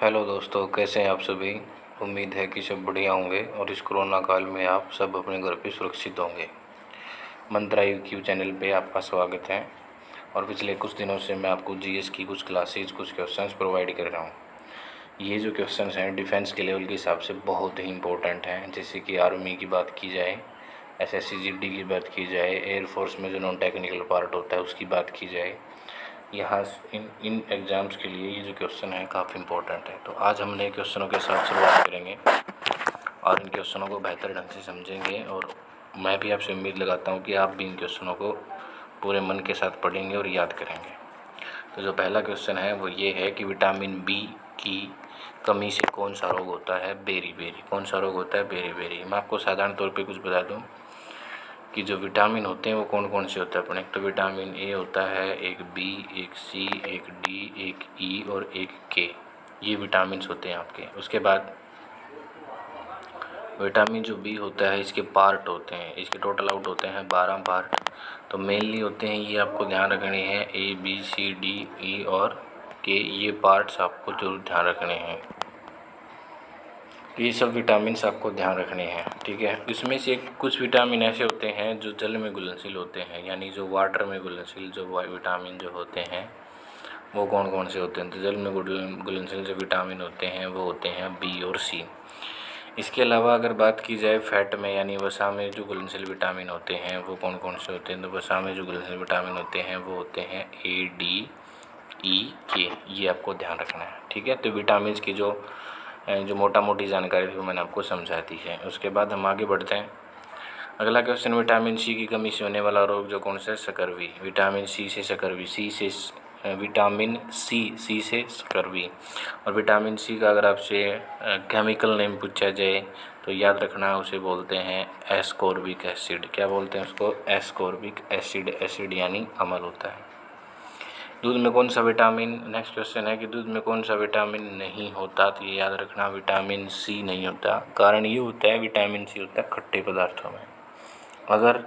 Hello दोस्तों, कैसे हैं आप सभी। उम्मीद है कि सब बढ़िया होंगे और इस कोरोना काल में आप सब अपने घर पे सुरक्षित होंगे। मंत्रा यूक्यू चैनल पे आपका स्वागत है। और पिछले कुछ दिनों से मैं आपको जीएस की कुछ क्लासेज, कुछ क्वेश्चंस प्रोवाइड कर रहा हूँ। ये जो क्वेश्चंस हैं डिफेंस के लेवल के हिसाब से बहुत ही इंपॉर्टेंट हैं। जैसे कि आर्मी की बात की जाए, एसएससी जीडी की बात की जाए, एयरफोर्स में जो नॉन टेक्निकल पार्ट होता है उसकी बात की जाए, यहाँ इन एग्ज़ाम्स के लिए ये जो क्वेश्चन है काफ़ी इंपॉर्टेंट है। तो आज हम नए क्वेश्चनों के साथ शुरुआत करेंगे और इन क्वेश्चनों को बेहतर ढंग से समझेंगे। और मैं भी आपसे उम्मीद लगाता हूँ कि आप भी इन क्वेश्चनों को पूरे मन के साथ पढ़ेंगे और याद करेंगे। तो जो पहला क्वेश्चन है वो ये है कि विटामिन बी की कमी से कौन सा रोग होता है। बेरी कौन सा रोग होता है? बेरी। मैं आपको साधारण तौर पे कुछ बता दूँ कि जो विटामिन होते हैं वो कौन कौन से होते हैं अपने। तो विटामिन ए होता है, एक बी, एक सी, एक डी, एक ई और एक के। ये विटामिन्स होते हैं आपके। उसके बाद विटामिन जो बी होता है इसके पार्ट होते हैं, इसके टोटल आउट होते हैं 12 पार्ट। तो मेनली होते हैं, ये आपको ध्यान रखने हैं, A B C D E और के। ये पार्ट्स आपको जरूर ध्यान रखने हैं। ये सब विटामिन्स आपको ध्यान रखने हैं, ठीक है। इसमें से कुछ विटामिन ऐसे होते हैं जो जल में घुलनशील होते हैं, यानी जो वाटर में घुलनशील जो विटामिन जो होते हैं वो कौन कौन से होते हैं। तो जल में घुलनशील जो विटामिन होते हैं वो होते हैं बी और सी। इसके अलावा अगर बात की जाए फैट में, यानी वसा में जो घुलनशील विटामिन होते हैं वो कौन कौन से होते हैं। तो वसा में जो घुलनशील विटामिन होते हैं वो होते हैं ए डी ई के। ये आपको ध्यान रखना है, ठीक है। तो विटामिन की जो मोटा मोटी जानकारी थी वो मैंने आपको समझा दी है। उसके बाद हम आगे बढ़ते हैं। अगला क्वेश्चन, विटामिन सी की कमी से होने वाला रोग जो कौन सा है? सकरवी। विटामिन सी से सकरवी, विटामिन सी से सकरवी। और विटामिन सी का अगर आपसे केमिकल नेम पूछा जाए तो याद रखना, उसे बोलते हैं एस्कॉर्बिक एसिड। क्या बोलते हैं उसको? Ascorbic acid. एसिड यानी अम्ल होता है। दूध में कौन सा विटामिन, नेक्स्ट क्वेश्चन है कि दूध में कौन सा विटामिन नहीं होता। तो ये याद रखना, विटामिन सी नहीं होता। कारण ये होता है, विटामिन सी होता है खट्टे पदार्थों में। अगर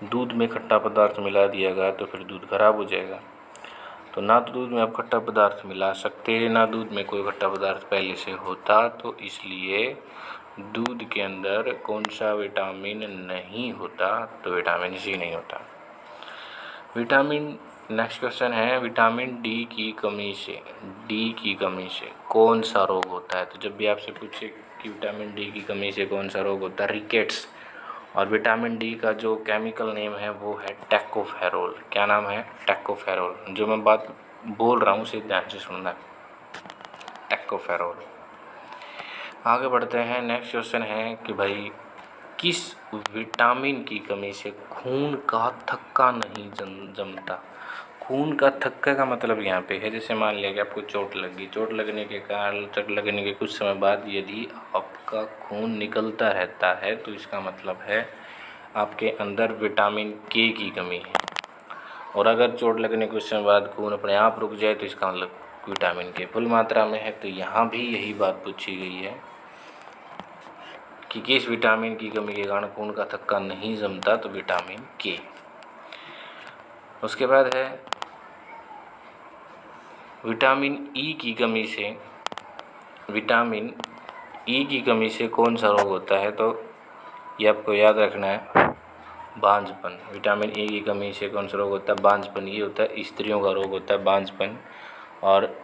दूध में खट्टा पदार्थ मिला दिया गया तो फिर दूध खराब हो जाएगा। तो ना तो दूध में आप खट्टा पदार्थ मिला सकते, ना दूध में कोई खट्टा पदार्थ पहले से होता। तो इसलिए दूध के अंदर कौन सा विटामिन नहीं होता? तो विटामिन सी नहीं होता। नेक्स्ट क्वेश्चन है, विटामिन डी की कमी से कौन सा रोग होता है। तो जब भी आपसे पूछे कि विटामिन डी की कमी से कौन सा रोग होता है, रिकेट्स। और विटामिन डी का जो केमिकल नेम है वो है टैकोफेरोल। क्या नाम है? टैकोफेरोल। जो मैं बात बोल रहा हूँ उसे ध्यान से सुनना, टैकोफेरोल। आगे बढ़ते हैं। नेक्स्ट क्वेश्चन है कि भाई किस विटामिन की कमी से खून का थक्का नहीं जमता। खून का थक्का का मतलब यहाँ पे है, जैसे मान लिया कि आपको चोट लग गई, चोट लगने के कुछ समय बाद यदि आपका खून निकलता रहता है तो इसका मतलब है आपके अंदर विटामिन के की कमी है। और अगर चोट लगने के कुछ समय बाद खून अपने आप रुक जाए तो इसका मतलब विटामिन के फुल मात्रा में है। तो यहाँ भी यही बात पूछी गई है कि किस विटामिन की कमी के कारण खून का थक्का नहीं जमता। तो विटामिन के। उसके बाद है विटामिन ई की कमी से कौन सा रोग होता है। तो ये आपको याद रखना है, बांझपन। विटामिन ई की कमी से कौन सा रोग होता है? बांझपन। ये होता है स्त्रियों का रोग होता है बांझपन, और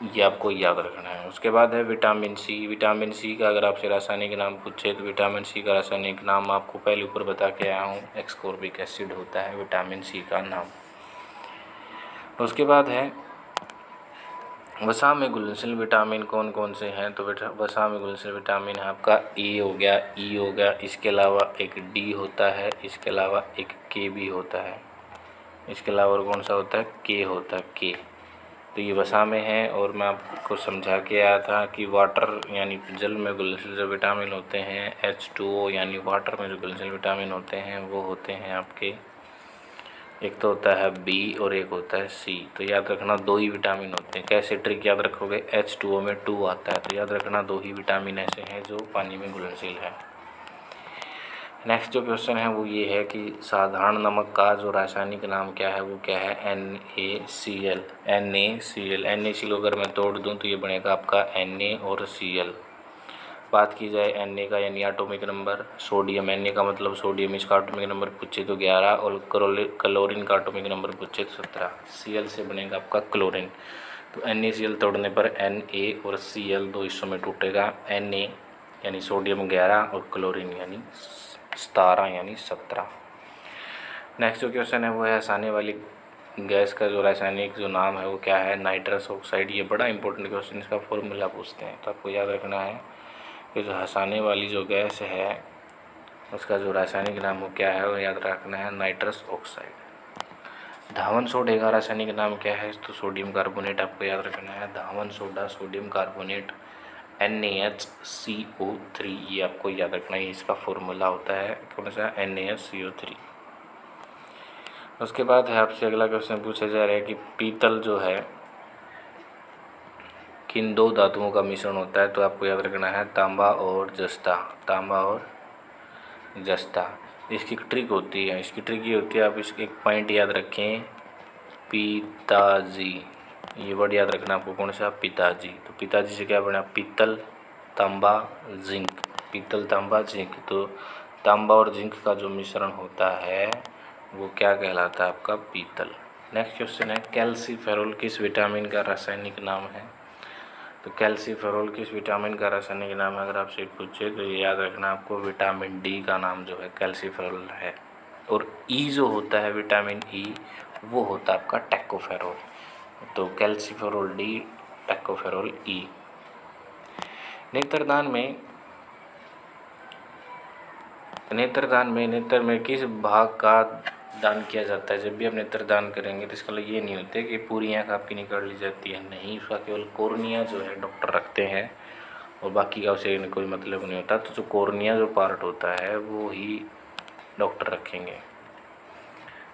ये आपको याद रखना है। उसके बाद है विटामिन सी का अगर आपसे रासायनिक नाम पूछे तो विटामिन सी का रासायनिक नाम आपको पहले ऊपर बता के आया हूँ, एस्कॉर्बिक एसिड होता है विटामिन सी का नाम। उसके बाद है वसा में घुलनशील विटामिन कौन कौन से हैं। तो वसा में घुलनशील विटामिन है आपका ए हो गया, ई हो गया, इसके अलावा एक डी होता है, इसके अलावा एक के भी होता है, इसके अलावा और कौन सा होता है? के होता है, के। तो ये वसा में है। और मैं आपको समझा के आया था कि वाटर यानी जल में घुलनशील जो विटामिन होते हैं H2O यानी वाटर में जो घुलनशील विटामिन होते हैं वो होते हैं आपके, एक तो होता है बी और एक होता है सी। तो याद रखना दो ही विटामिन होते हैं। कैसे ट्रिक याद रखोगे? H2O में 2 आता है, तो याद रखना दो ही विटामिन ऐसे हैं जो पानी में घुलनशील है। नेक्स्ट जो क्वेश्चन है वो ये है कि साधारण नमक का जो रासायनिक नाम क्या है, वो क्या है, NaCl। NaCl को अगर मैं तोड़ दूं तो ये बनेगा आपका Na और Cl। बात की जाए Na का यानी एटॉमिक नंबर, सोडियम Na का मतलब सोडियम, इसका एटॉमिक नंबर पूछे तो 11 और क्लोरीन का एटॉमिक नंबर पूछे तो 17। Cl से बनेगा आपका क्लोरीन। तो NaCl तोड़ने पर Na और Cl दो हिस्सों में टूटेगा। Na यानी सोडियम 11 और क्लोरीन यानी 17 यानी 17। नेक्स्ट जो क्वेश्चन है वो है हंसाने वाली गैस का जो रासायनिक जो नाम है वो क्या है, नाइट्रस ऑक्साइड। ये बड़ा इंपॉर्टेंट क्वेश्चन, इसका फॉर्मूला पूछते हैं तो आपको याद रखना है कि जो हंसाने वाली जो गैस है उसका जो रासायनिक नाम वो क्या है, वो याद रखना है, नाइट्रस ऑक्साइड। धावन सोडे का रासायनिक नाम क्या है, तो सोडियम कार्बोनेट आपको याद रखना है, धावन सोडा, सोडियम कार्बोनेट, NaCO3। ये आपको याद रखना है, इसका फॉर्मूला होता है कौन सा, NaCO3। उसके बाद है आपसे अगला क्वेश्चन पूछा जा रहा है कि पीतल जो है किन दो धातुओं का मिश्रण होता है, तो आपको याद रखना है तांबा और जस्ता, तांबा और जस्ता। इसकी ट्रिक होती है, इसकी ट्रिक ये होती है, आप इसके एक पॉइंट याद रखें, पिताजी। ये वर्ड याद रखना आपको, कौन सा, पिताजी। तो पिताजी से क्या बना, पीतल, तांबा, जिंक, पीतल, तांबा, जिंक। तो तांबा और जिंक का जो मिश्रण होता है वो क्या कहलाता है, आपका पीतल। नेक्स्ट क्वेश्चन है कैल्सीफेरोल किस विटामिन का रासायनिक नाम है, तो कैल्सीफेरोल किस विटामिन का रासायनिक नाम है, अगर आपसे पूछे तो ये याद रखना आपको, विटामिन डी का नाम जो है कैल्सीफेरोल है। और ई जो होता है विटामिन ई, वो होता है आपका टैकोफेरोल। तो कैल्सीफेरोल डी, टैकोफेरोल ई। नेत्रदान में नेत्र में किस भाग का दान किया जाता है, जब भी आप नेत्रदान करेंगे तो इसका ये नहीं होता है कि पूरी आँख आपकी निकाल ली जाती है, नहीं, उसका केवल कॉर्निया जो है डॉक्टर रखते हैं और बाकी का उसे कोई मतलब नहीं होता। तो जो कॉर्निया जो पार्ट होता है वो ही डॉक्टर रखेंगे।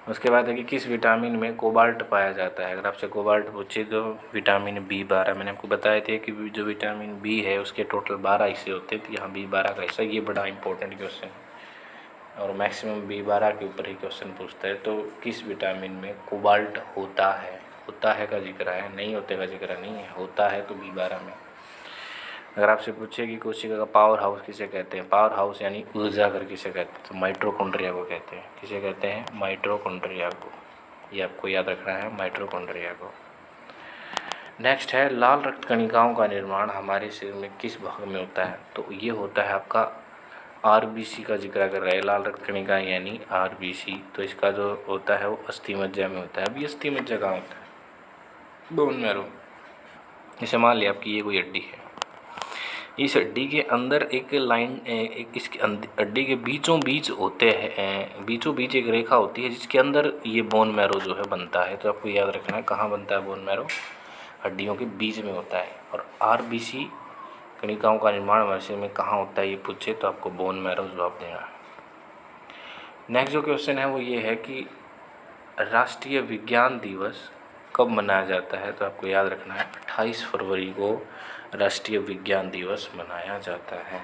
उसके बाद है कि किस विटामिन में कोबाल्ट पाया जाता है, अगर आपसे कोबाल्ट पूछे तो विटामिन B12। मैंने आपको बताया था कि जो विटामिन बी है उसके टोटल 12 हिस्से होते हैं, तो यहाँ B12 का हिस्सा, ये बड़ा इंपॉर्टेंट क्वेश्चन है और मैक्सिमम B12 के ऊपर ही क्वेश्चन पूछता है। तो किस विटामिन में कोबाल्ट होता है का जिक्र है, नहीं होते का जिक्र नहीं है, होता है तो B12 में। अगर आपसे पूछे कि कोशिका का पावर हाउस किसे कहते हैं, पावर हाउस यानी ऊर्जा घर किसे कहते हैं, तो माइटोकॉन्ड्रिया को कहते हैं। किसे कहते हैं, माइटोकॉन्ड्रिया को। ये आपको याद रखना है, माइटोकॉन्ड्रिया को। नेक्स्ट है लाल रक्त कणिकाओं का निर्माण हमारे शरीर में किस भाग में होता है, तो ये होता है आपका RBC का जिक्र कर रहा है, लाल रक्त कणिका यानी RBC। तो इसका जो होता है वो अस्थि मज्जा में होता है। अभी अस्थि मज्जा कहाँ होता है, बोन मैरो। जैसे मान लिया आपकी ये कोई हड्डी है, इस हड्डी के अंदर एक लाइन, एक इसके हड्डी के बीचों बीच होते हैं, बीचों बीच एक रेखा होती है जिसके अंदर ये बोन मैरो जो है बनता है। तो आपको याद रखना है कहाँ बनता है बोन मैरो, हड्डियों के बीच में होता है। और RBC कणिकाओं का निर्माण हमारे शरीर में कहाँ होता है, ये पूछे तो आपको बोन मैरो जवाब देना है। नेक्स्ट जो क्वेश्चन है वो ये है कि राष्ट्रीय विज्ञान दिवस कब मनाया जाता है, तो आपको याद रखना है 28 फरवरी को राष्ट्रीय विज्ञान दिवस मनाया जाता है।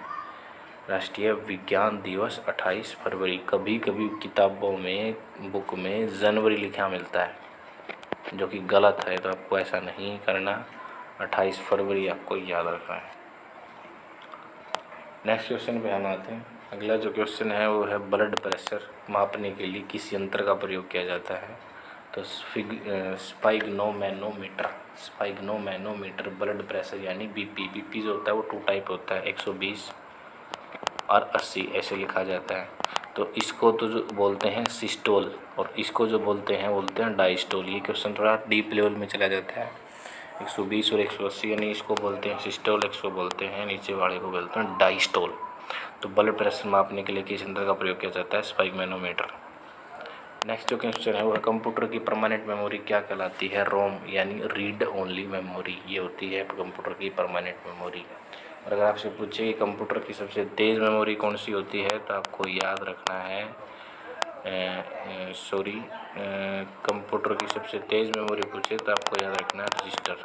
राष्ट्रीय विज्ञान दिवस 28 फरवरी। कभी कभी किताबों में, बुक में जनवरी लिखा मिलता है जो कि गलत है, तो आपको ऐसा नहीं करना, 28 फरवरी आपको याद रखना है। नेक्स्ट क्वेश्चन पे हम आते हैं। अगला जो क्वेश्चन है वो है ब्लड प्रेशर मापने के लिए किस यंत्र का प्रयोग किया जाता है, तो स्पाइगनोमैनोमीटर ब्लड प्रेशर यानी BP जो होता है वो 2 टाइप होता है, 120 और 80 ऐसे लिखा जाता है। तो इसको तो जो बोलते हैं सिस्टोल और इसको जो बोलते हैं डायस्टोल। ये क्वेश्चन थोड़ा डीप लेवल में चला जाता है। 120 और 180 यानी इसको बोलते हैं सिस्टोल, 100 बोलते हैं, नीचे वाले को बोलते हैं डायस्टोल। तो ब्लड प्रेशर मापने के लिए किस यंत्र का प्रयोग किया जाता है, स्पाइगनोमीटर। नेक्स्ट जो क्वेश्चन है वो है कंप्यूटर की परमानेंट मेमोरी क्या कहलाती है, रोम यानी रीड ओनली मेमोरी। ये होती है कंप्यूटर की परमानेंट मेमोरी। और अगर आपसे पूछे कि कंप्यूटर की सबसे तेज़ मेमोरी कौन सी होती है, तो आपको याद रखना है कंप्यूटर की सबसे तेज़ मेमोरी पूछे तो आपको याद रखना है रजिस्टर।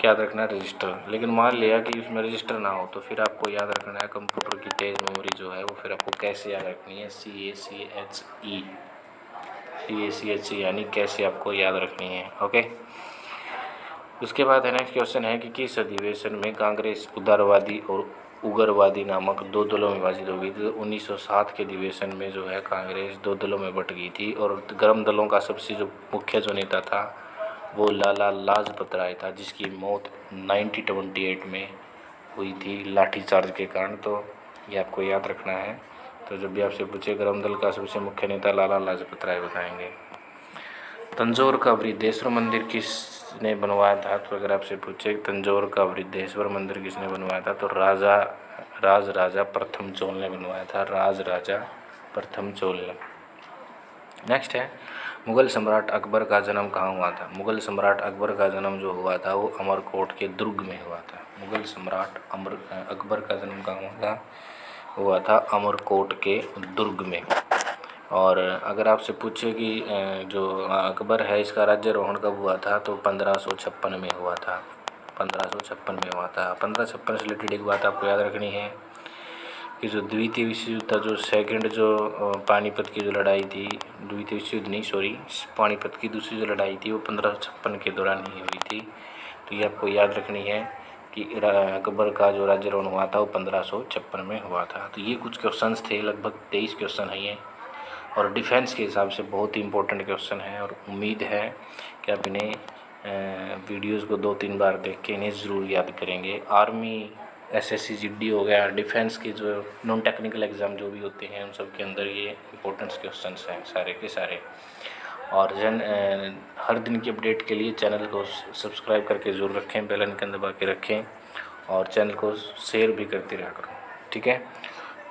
क्या याद रखना है, रजिस्टर। लेकिन मान लिया कि उसमें रजिस्टर ना हो तो फिर आपको याद रखना है कंप्यूटर की तेज़ मेमोरी जो है वो फिर आपको कैसे याद रखनी है, CACHE यानी कैसे आपको याद रखनी है। ओके। उसके बाद है नेक्स्ट क्वेश्चन है कि किस अधिवेशन में कांग्रेस उदारवादी और उग्रवादी नामक दो दलों में विभाजित हो गई थी। तो 1907 के अधिवेशन में जो है कांग्रेस दो दलों में बट गई थी और गर्म दलों का सबसे जो मुख्य जो नेता था वो लाला लाजपत राय था, जिसकी मौत 1928 में हुई थी लाठीचार्ज के कारण। तो ये आपको याद रखना है। तो जब भी आपसे पूछे गर्म दल का सबसे मुख्य नेता लाला लाजपत राय बताएंगे। तंजौर का वृद्धेश्वर मंदिर किसने बनवाया था। तो अगर आपसे पूछे तंजौर का वृद्धेश्वर मंदिर किसने बनवाया था तो राजा प्रथम चोल ने बनवाया था, राजा प्रथम चोल ने। नेक्स्ट है मुग़ल सम्राट अकबर का जन्म कहाँ हुआ था। मुग़ल सम्राट अकबर का जन्म जो हुआ था वो अमरकोट के दुर्ग में हुआ था। मुग़ल सम्राट अकबर का जन्म कहाँ हुआ था अमरकोट के दुर्ग में। और अगर आपसे पूछे कि जो अकबर है इसका राज्यारोहण कब हुआ था तो 1556 में हुआ था, 1556 में हुआ था। 1556 से रिलेटेड एक बात आपको याद रखनी है कि जो द्वितीय विश्व युद्ध था, जो सेकंड जो पानीपत की जो लड़ाई थी, द्वितीय विश्व युद्ध नहीं सॉरी पानीपत की दूसरी जो लड़ाई थी वो 1556 के दौरान ही हुई थी। तो ये आपको याद रखनी है कि अकबर का जो राज्यारोहण हुआ था वो 1556 में हुआ था। तो ये कुछ क्वेश्चंस थे, लगभग 23 क्वेश्चन है ये और डिफेंस के हिसाब से बहुत ही इंपॉर्टेंट क्वेश्चन है और उम्मीद है कि आप इन्हें वीडियोज़ को 2-3 बार देख के इन्हें ज़रूर याद करेंगे। आर्मी SSC GD हो गया, डिफेंस के जो नॉन टेक्निकल एग्ज़ाम जो भी होते हैं उन सब के अंदर ये इंपॉर्टेंट क्वेश्चंस हैं सारे के सारे। और हर दिन की अपडेट के लिए चैनल को सब्सक्राइब करके ज़रूर रखें, बेल आइकन दबा के रखें और चैनल को शेयर भी करते रहा करो। ठीक है,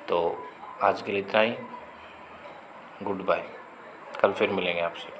तो आज के लिए इतना ही। गुड बाय, कल फिर मिलेंगे आपसे।